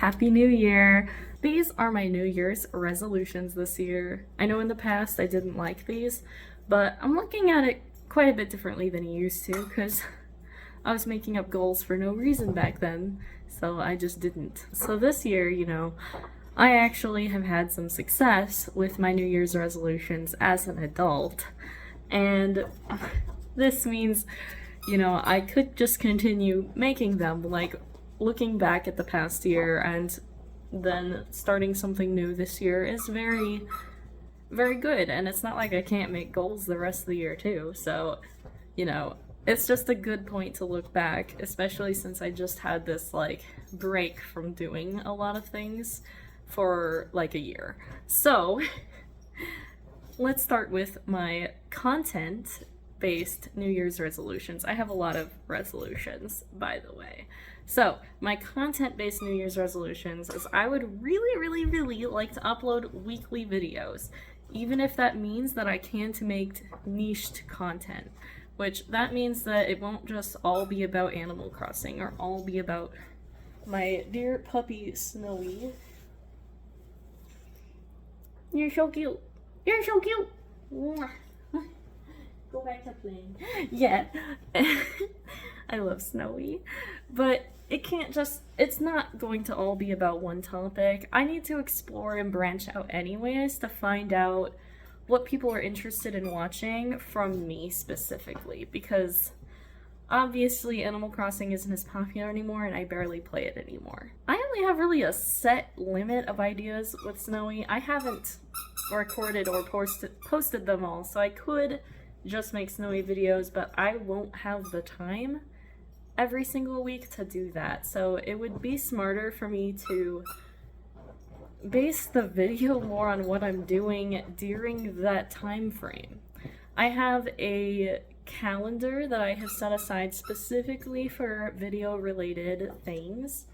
Happy New Year! These are my New Year's resolutions this year. I know in the past I didn't like these, but I'm looking at it quite a bit differently than I used to because I was making up goals for no reason back then, so I just didn't. So this year, I actually have had some success with my New Year's resolutions as an adult, and this means, I could just continue making them, like looking back at the past year and then starting something new this year is very, very good. And it's not like I can't make goals the rest of the year, too. So, it's just a good point to look back, especially since I just had this, break from doing a lot of things for, a year. So, let's start with my content-based New Year's resolutions. I have a lot of resolutions, by the way. So, my content-based New Year's resolutions is I would really, really, really like to upload weekly videos, even if that means that I can't make niched content, which that means that it won't just all be about Animal Crossing or all be about my dear puppy Snowy. You're so cute. You're so cute. Mwah. Go back to playing. Yeah. I love Snowy. But it's not going to all be about one topic. I need to explore and branch out anyways to find out what people are interested in watching from me specifically, because obviously Animal Crossing isn't as popular anymore and I barely play it anymore. I only have really a set limit of ideas with Snowy. I haven't recorded or posted them all, so I could just make Snowy videos, but I won't have the time every single week to do that. So it would be smarter for me to base the video more on what I'm doing during that time frame. I have a calendar that I have set aside specifically for video related things,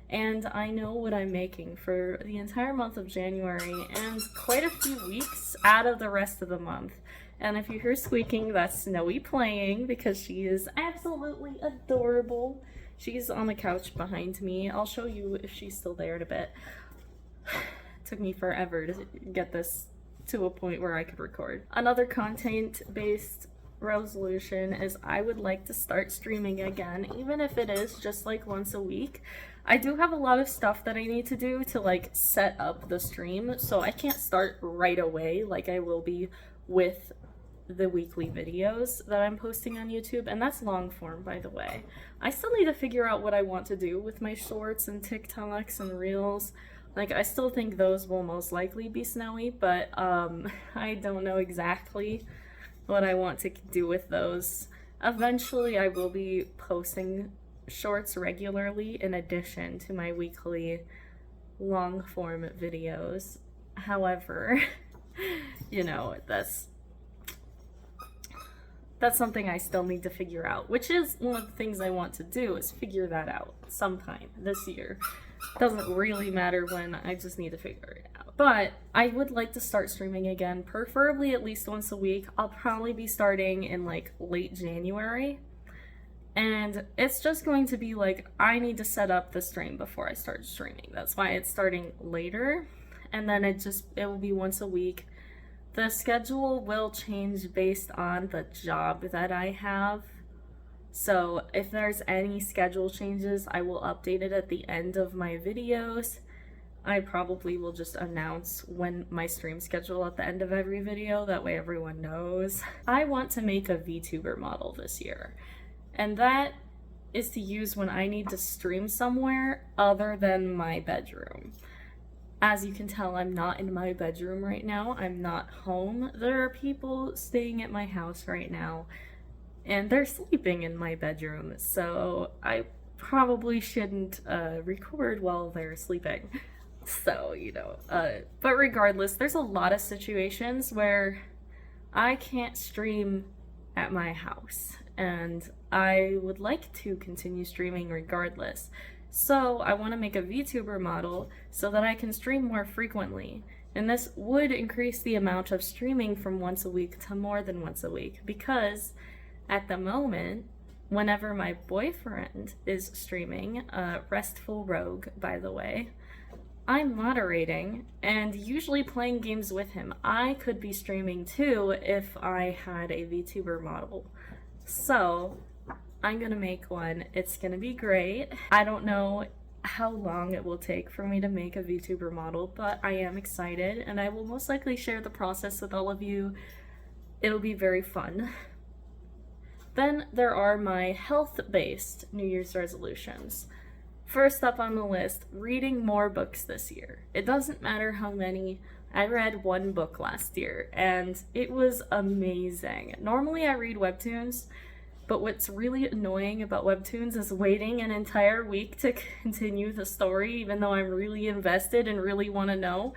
and I know what I'm making for the entire month of January and quite a few weeks out of the rest of the month. And if you hear squeaking, that's Snowy playing because she is absolutely adorable. She's on the couch behind me. I'll show you if she's still there in a bit. It took me forever to get this to a point where I could record. Another content-based resolution is I would like to start streaming again, even if it is just once a week. I do have a lot of stuff that I need to do to set up the stream, so I can't start right away like I will be with the weekly videos that I'm posting on YouTube, and that's long form, by the way. I still need to figure out what I want to do with my shorts and TikToks and Reels. I still think those will most likely be Snowy, but I don't know exactly what I want to do with those. Eventually, I will be posting shorts regularly in addition to my weekly long form videos. However, that's something I still need to figure out, which is one of the things I want to do, is figure that out sometime this year. Doesn't really matter when, I just need to figure it out. But I would like to start streaming again, preferably at least once a week. I'll probably be starting in late January. And it's just going to be I need to set up the stream before I start streaming. That's why it's starting later. And then it will be once a week. The schedule will change based on the job that I have. So if there's any schedule changes, I will update it at the end of my videos. I probably will just announce when my stream schedule at the end of every video, that way everyone knows. I want to make a VTuber model this year, and that is to use when I need to stream somewhere other than my bedroom. As you can tell, I'm not in my bedroom right now. I'm not home. There are people staying at my house right now, and they're sleeping in my bedroom, so I probably shouldn't record while they're sleeping. So, but regardless, there's a lot of situations where I can't stream at my house, and I would like to continue streaming regardless. So I want to make a VTuber model so that I can stream more frequently. And this would increase the amount of streaming from once a week to more than once a week, because at the moment, whenever my boyfriend is streaming, Restful Rogue, by the way, I'm moderating and usually playing games with him. I could be streaming too if I had a VTuber model. So, I'm gonna make one. It's gonna be great. I don't know how long it will take for me to make a VTuber model, but I am excited and I will most likely share the process with all of you. It'll be very fun. Then there are my health-based New Year's resolutions. First up on the list, reading more books this year. It doesn't matter how many. I read one book last year and it was amazing. Normally I read webtoons, but what's really annoying about webtoons is waiting an entire week to continue the story, even though I'm really invested and really want to know.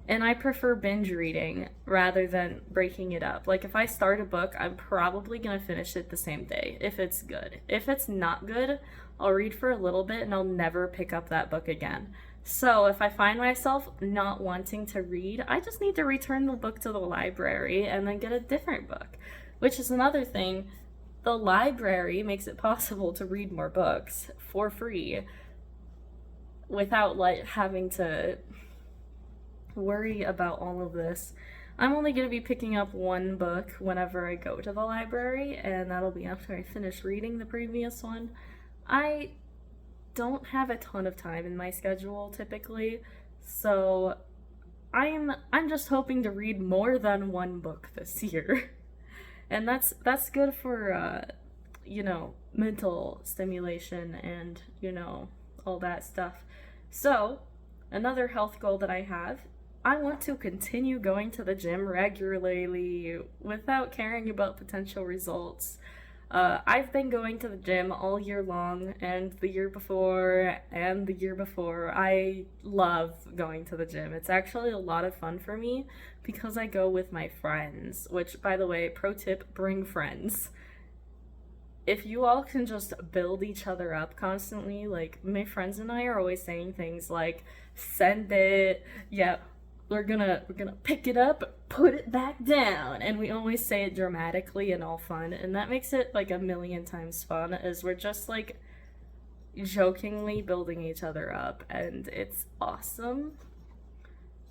And I prefer binge reading rather than breaking it up. Like, if I start a book, I'm probably gonna finish it the same day, if it's good. If it's not good, I'll read for a little bit and I'll never pick up that book again. So if I find myself not wanting to read, I just need to return the book to the library and then get a different book. Which is another thing. The library makes it possible to read more books for free without like having to worry about all of this. I'm only going to be picking up one book whenever I go to the library, and that'll be after I finish reading the previous one. I don't have a ton of time in my schedule typically, so I'm just hoping to read more than one book this year. And that's good for mental stimulation and all that stuff. So another health goal that I have, I want to continue going to the gym regularly without caring about potential results. I've been going to the gym all year long, and the year before, and the year before. I love going to the gym. It's actually a lot of fun for me because I go with my friends, which, by the way, pro tip, bring friends. If you all can just build each other up constantly, like, my friends and I are always saying things like, send it, yeah, we're gonna pick it up, put it back down, and we always say it dramatically and all fun, and that makes it like a million times fun, as we're just like jokingly building each other up, and it's awesome.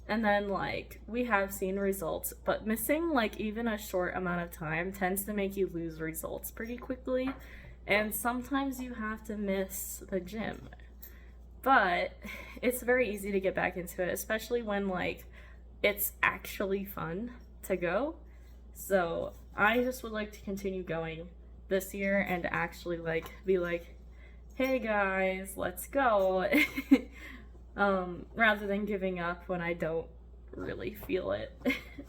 And then like we have seen results, but missing like even a short amount of time tends to make you lose results pretty quickly, and sometimes you have to miss the gym. But it's very easy to get back into it, especially when like it's actually fun to go. So I just would like to continue going this year and actually like be like, hey guys, let's go. Rather than giving up when I don't really feel it.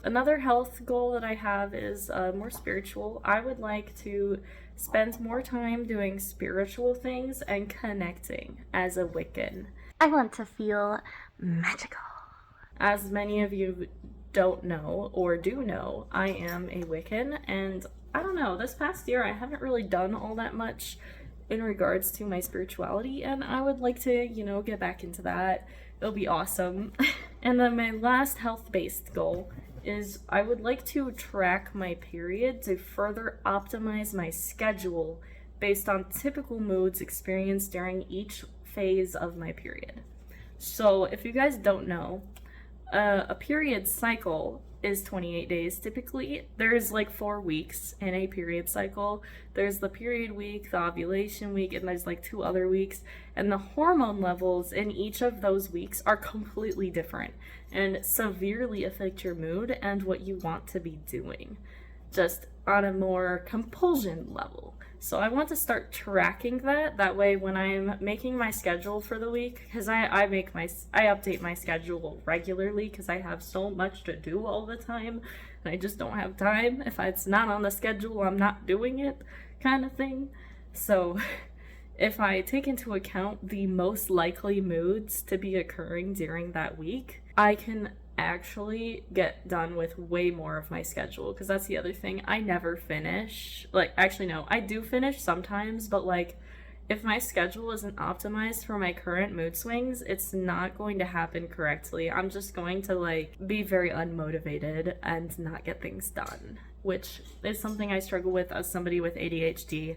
Another health goal that I have is more spiritual. I would like to spend more time doing spiritual things and connecting as a Wiccan. I want to feel magical. As many of you don't know or do know, I am a Wiccan, and I don't know, this past year I haven't really done all that much in regards to my spirituality, and I would like to, get back into that. It'll be awesome. And then my last health-based goal is I would like to track my period to further optimize my schedule based on typical moods experienced during each phase of my period. So if you guys don't know, a period cycle is 28 days typically. There's like 4 weeks in a period cycle. There's the period week, the ovulation week, and there's like 2 other weeks, and the hormone levels in each of those weeks are completely different and severely affect your mood and what you want to be doing, just on a more compulsion level. So I want to start tracking that way when I'm making my schedule for the week, because I update my schedule regularly because I have so much to do all the time and I just don't have time. If it's not on the schedule, I'm not doing it, kind of thing. So if I take into account the most likely moods to be occurring during that week, I can actually get done with way more of my schedule, because that's the other thing. I never finish. I do finish sometimes, but like if my schedule isn't optimized for my current mood swings, it's not going to happen correctly. I'm just going to like be very unmotivated and not get things done, which is something I struggle with as somebody with ADHD.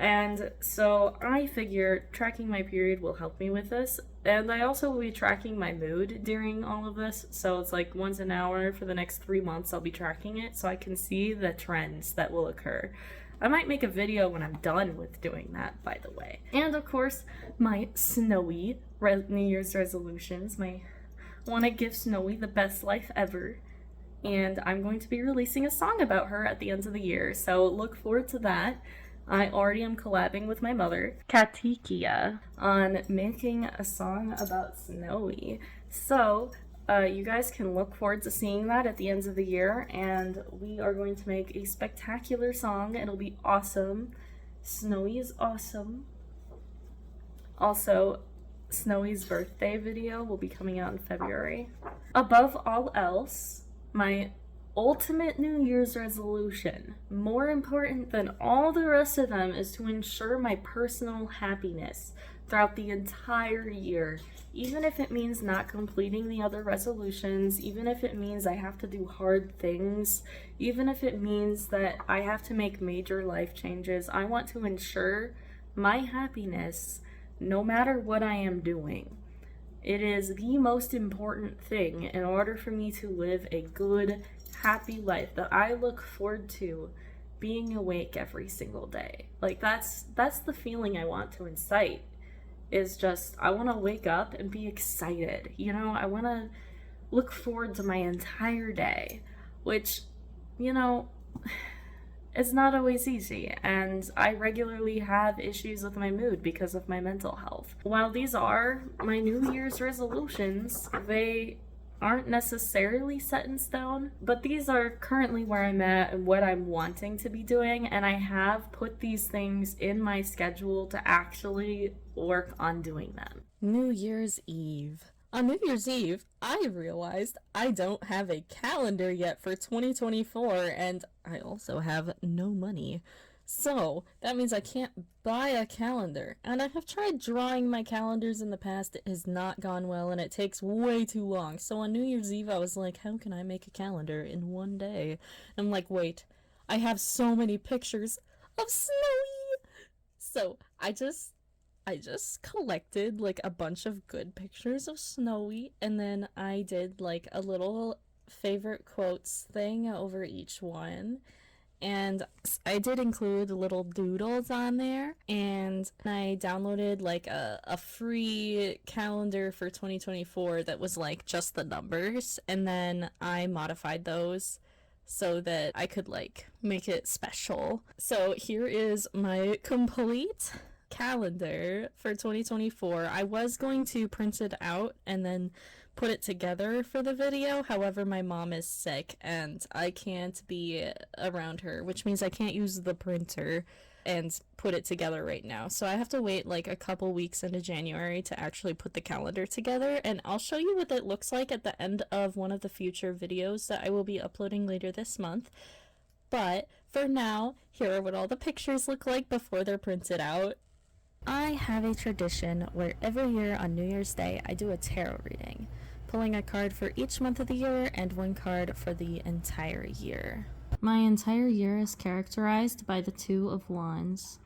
And so I figure tracking my period will help me with this. And I also will be tracking my mood during all of this. So it's like once an hour for the next 3 months, I'll be tracking it so I can see the trends that will occur. I might make a video when I'm done with doing that, by the way. And of course, my Snowy New Year's resolutions. I want to give Snowy the best life ever. And I'm going to be releasing a song about her at the end of the year. So look forward to that. I already am collabing with my mother, Katikia, on making a song about Snowy. So, you guys can look forward to seeing that at the end of the year, and we are going to make a spectacular song. It'll be awesome. Snowy is awesome. Also, Snowy's birthday video will be coming out in February. Above all else, my ultimate New Year's resolution, more important than all the rest of them, is to ensure my personal happiness throughout the entire year. Even if it means not completing the other resolutions, even if it means I have to do hard things, even if it means that I have to make major life changes, I want to ensure my happiness no matter what I am doing. It is the most important thing in order for me to live a good, happy life that I look forward to being awake every single day. Like that's the feeling I want to incite, is just I want to wake up and be excited. You know, I want to look forward to my entire day, which, you know, it's not always easy, and I regularly have issues with my mood because of my mental health. While these are my New Year's resolutions, they aren't necessarily set in stone, but these are currently where I'm at and what I'm wanting to be doing, and I have put these things in my schedule to actually work on doing them. New Year's Eve. On New Year's Eve, I realized I don't have a calendar yet for 2024, and I also have no money. So, that means I can't buy a calendar. And I have tried drawing my calendars in the past. It has not gone well, and it takes way too long. So on New Year's Eve, I was like, how can I make a calendar in one day? And I'm like, wait, I have so many pictures of Snowy! So, I just collected like a bunch of good pictures of Snowy, and then I did like a little favorite quotes thing over each one, and I did include little doodles on there, and I downloaded like a free calendar for 2024 that was like just the numbers, and then I modified those so that I could like make it special. So here is my complete calendar for 2024. I was going to print it out and then put it together for the video. However, my mom is sick and I can't be around her, which means I can't use the printer and put it together right now. So I have to wait like a couple weeks into January to actually put the calendar together, and I'll show you what it looks like at the end of one of the future videos that I will be uploading later this month. But for now, here are what all the pictures look like before they're printed out. I have a tradition where every year on New Year's Day I do a tarot reading, pulling a card for each month of the year and one card for the entire year. My entire year is characterized by the Two of Wands.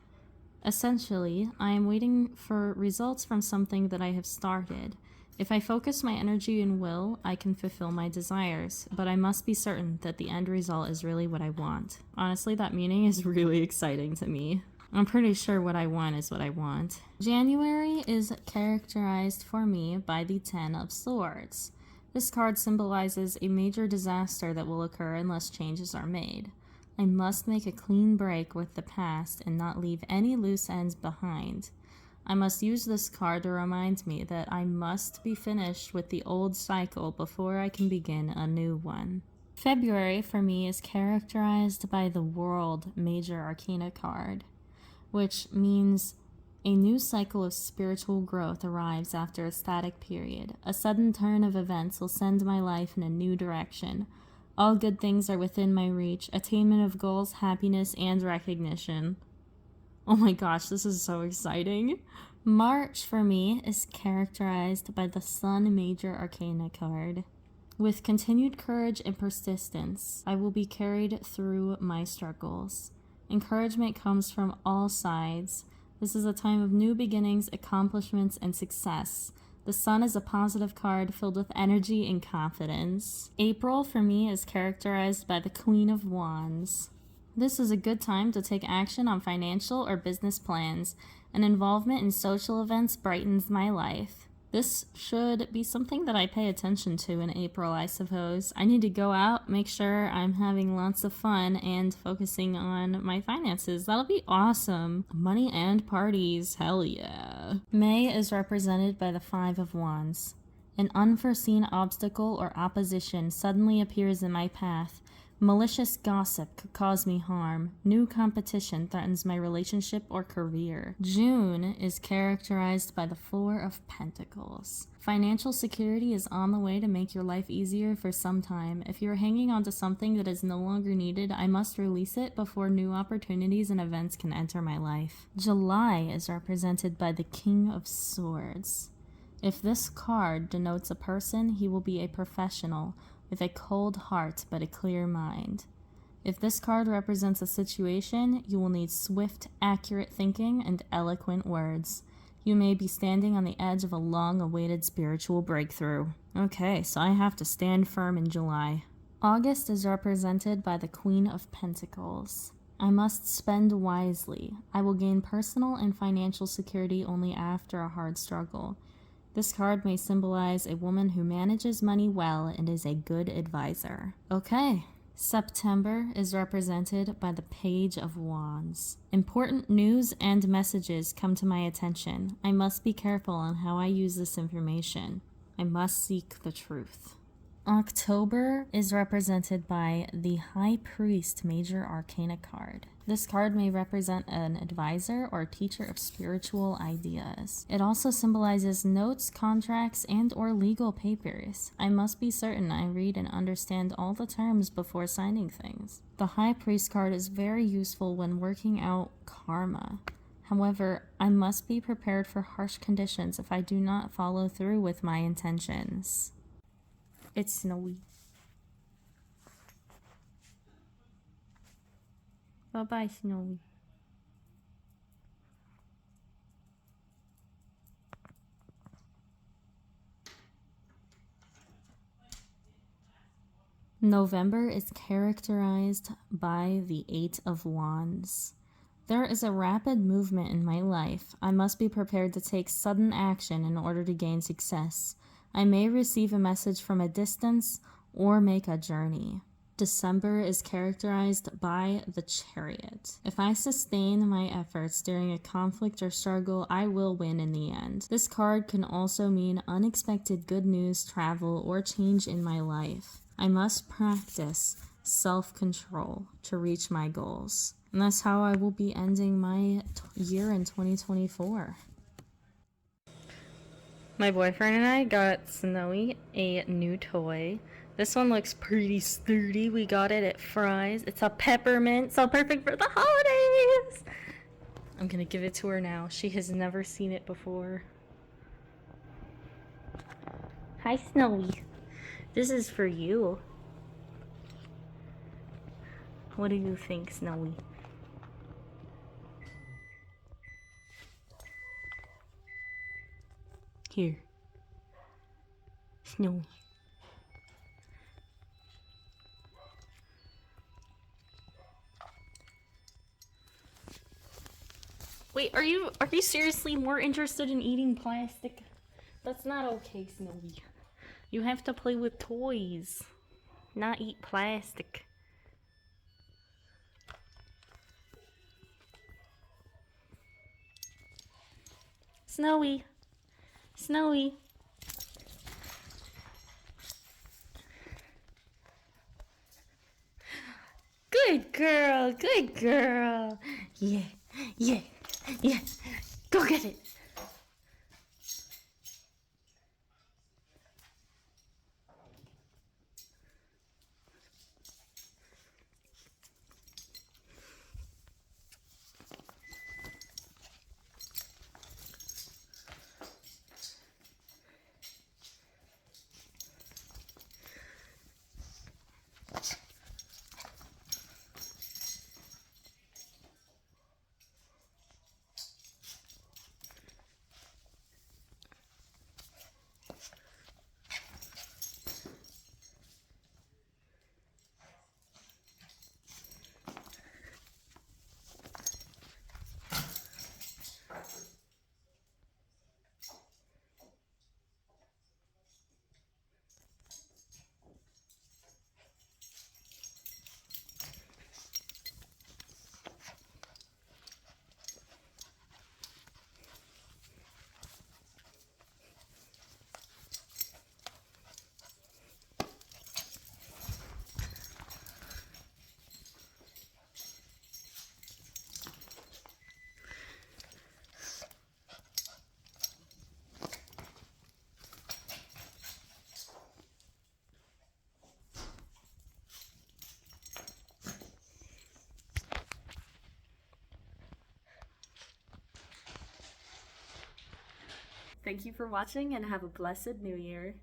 Essentially, I am waiting for results from something that I have started. If I focus my energy and will, I can fulfill my desires, but I must be certain that the end result is really what I want. Honestly, that meaning is really exciting to me. I'm pretty sure what I want is what I want. January is characterized for me by the Ten of Swords. This card symbolizes a major disaster that will occur unless changes are made. I must make a clean break with the past and not leave any loose ends behind. I must use this card to remind me that I must be finished with the old cycle before I can begin a new one. February for me is characterized by the World Major Arcana card, which means a new cycle of spiritual growth arrives after a static period. A sudden turn of events will send my life in a new direction. All good things are within my reach, attainment of goals, happiness, and recognition. Oh my gosh, this is so exciting. March for me is characterized by the Sun Major Arcana card. With continued courage and persistence, I will be carried through my struggles. Encouragement comes from all sides. This is a time of new beginnings, accomplishments, and success. The Sun is a positive card filled with energy and confidence. April, for me, is characterized by the Queen of Wands. This is a good time to take action on financial or business plans. An involvement in social events brightens my life. This should be something that I pay attention to in April, I suppose. I need to go out, make sure I'm having lots of fun, and focusing on my finances. That'll be awesome. Money and parties, hell yeah. May is represented by the Five of Wands. An unforeseen obstacle or opposition suddenly appears in my path. Malicious gossip could cause me harm. New competition threatens my relationship or career. June is characterized by the Four of Pentacles. Financial security is on the way to make your life easier for some time. If you're hanging on to something that is no longer needed, I must release it before new opportunities and events can enter my life. July is represented by the King of Swords. If this card denotes a person, he will be a professional, with a cold heart but a clear mind. If this card represents a situation, you will need swift, accurate thinking and eloquent words. You may be standing on the edge of a long-awaited spiritual breakthrough. Okay, so I have to stand firm in July. August is represented by the Queen of Pentacles. I must spend wisely. I will gain personal and financial security only after a hard struggle. This card may symbolize a woman who manages money well and is a good advisor. Okay. September is represented by the Page of Wands. Important news and messages come to my attention. I must be careful on how I use this information. I must seek the truth. October is represented by the High Priest Major Arcana card. This card may represent an advisor or teacher of spiritual ideas. It also symbolizes notes, contracts, and or legal papers. I must be certain I read and understand all the terms before signing things. The High Priest card is very useful when working out karma. However, I must be prepared for harsh conditions if I do not follow through with my intentions. It's snowy. Bye-bye, Snowy. November is characterized by the Eight of Wands. There is a rapid movement in my life. I must be prepared to take sudden action in order to gain success. I may receive a message from a distance or make a journey. December is characterized by the Chariot. If I sustain my efforts during a conflict or struggle, I will win in the end. This card can also mean unexpected good news, travel, or change in my life. I must practice self-control to reach my goals. And that's how I will be ending my year in 2024. My boyfriend and I got Snowy a new toy. This one looks pretty sturdy. We got it at Fry's. It's a peppermint, so perfect for the holidays. I'm gonna give it to her now. She has never seen it before. Hi, Snowy. This is for you. What do you think, Snowy? Here. Snowy. Wait, are you seriously more interested in eating plastic? That's not okay, Snowy. You have to play with toys, not eat plastic. Snowy. Snowy. Good girl, good girl. Yeah, yeah, yeah. Go get it. Thank you for watching and have a blessed new year.